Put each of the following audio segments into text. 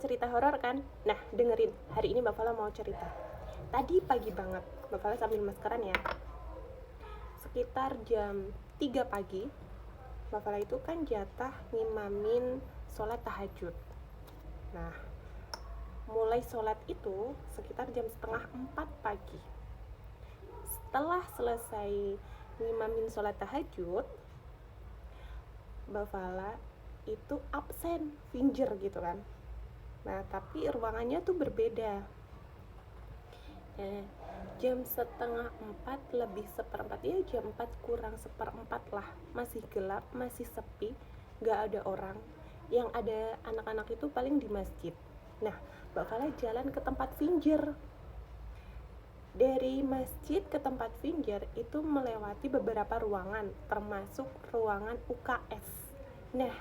cerita horor kan? Nah, dengerin. Hari ini Mbak Fala mau cerita. Tadi pagi banget, Mbak Fala sambil maskeran ya. Sekitar jam 3 pagi, Mbak Fala itu kan jatah ngimamin sholat tahajud. Nah, mulai sholat itu sekitar jam setengah 4 pagi. Setelah selesai ngimamin sholat tahajud, Mbak Fala itu absen, finger gitu kan. Nah, tapi ruangannya tuh berbeda. Jam setengah 4 lebih seperempat, ya jam 4 kurang seperempat lah. Masih gelap, masih sepi, gak ada orang. Yang ada anak-anak itu paling di masjid. Nah, Mbak Fala jalan ke tempat finger. Dari masjid ke tempat finger itu melewati beberapa ruangan, termasuk ruangan UKS. Nah,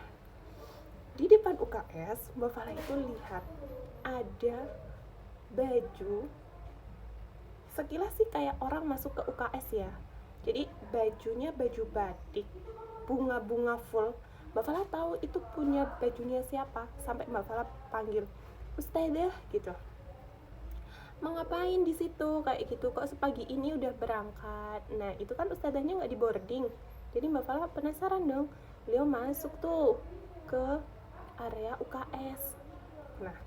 di depan UKS, Mbak Fala itu lihat ada baju, sekilas sih kayak orang masuk ke UKS ya. Jadi bajunya baju batik, bunga-bunga full. Mbak Fala tahu itu punya bajunya siapa, sampai Mbak Fala panggil, "Ustazah," gitu. "Mau ngapain di situ?" Kayak gitu, "Kok sepagi ini udah berangkat?" Nah, itu kan ustazahnya nggak di boarding. Jadi Mbak Fala penasaran dong. Beliau masuk tuh ke area UKS. Nah,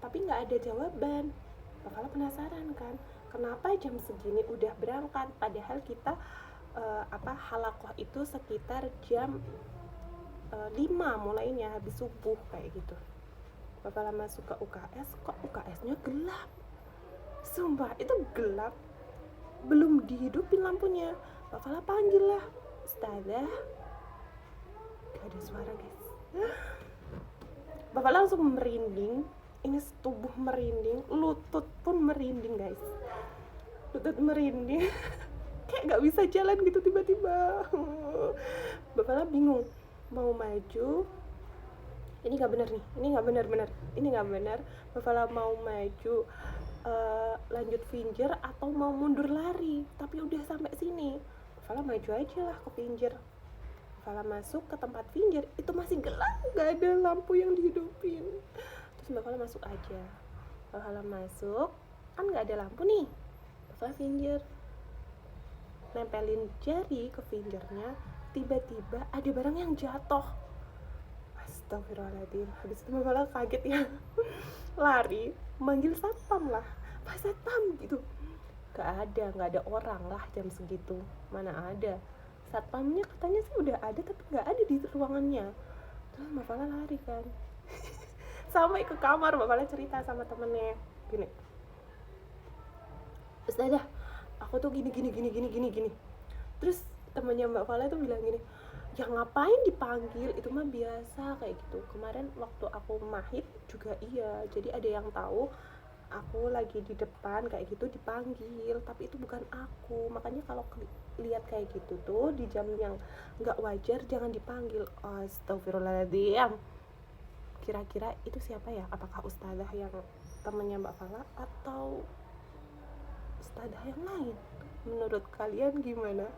tapi nggak ada jawaban. Bakal penasaran kan, kenapa jam segini udah berangkat, padahal kita halakoh itu sekitar jam 5 mulainya, habis subuh kayak gitu. Bakal masuk ke UKS, kok UKS-nya gelap. Sumpah, itu gelap. Belum dihidupin lampunya. Bakal panggil lah, "Ustazah." Gak ada suara guys. Bapak langsung merinding, ini tubuh merinding, lutut pun merinding guys, lutut merinding. Kayak gak bisa jalan gitu tiba-tiba. Bapak bingung mau maju, ini gak bener nih, ini gak bener. Bapak mau maju lanjut finger atau mau mundur lari, tapi udah sampai sini. Bapak maju aja lah ke finger. Fala masuk ke tempat finger, itu masih gelap, gak ada lampu yang dihidupin. Terus Mbak Fala masuk aja. Mbak Fala masuk, kan gak ada lampu nih. Mbak Fala finger, nempelin jari ke fingernya, tiba-tiba ada barang yang jatuh. Astagfirullahaladzim. Habis itu Mbak Fala kaget ya. Lari, manggil satpam lah. "Pak Satpam," gitu. Gak ada orang lah jam segitu. Mana ada. Satpamnya katanya sih udah ada, tapi nggak ada di ruangannya. Terus Mbak Fala lari kan. Sampai ke kamar, Mbak Fala cerita sama temennya gini, "Ustazah, aku tuh gini." Terus temennya Mbak Fala tuh bilang gini, "Ya ngapain dipanggil, itu mah biasa kayak gitu. Kemarin waktu aku mahid juga iya, jadi ada yang tahu aku lagi di depan kayak gitu dipanggil, tapi itu bukan aku. Makanya kalau lihat kayak gitu tuh di jam yang nggak wajar jangan dipanggil." Astagfirullahaladzim. Kira-kira itu siapa ya? Apakah ustazah yang temennya Mbak Fala atau ustazah yang lain? Menurut kalian gimana?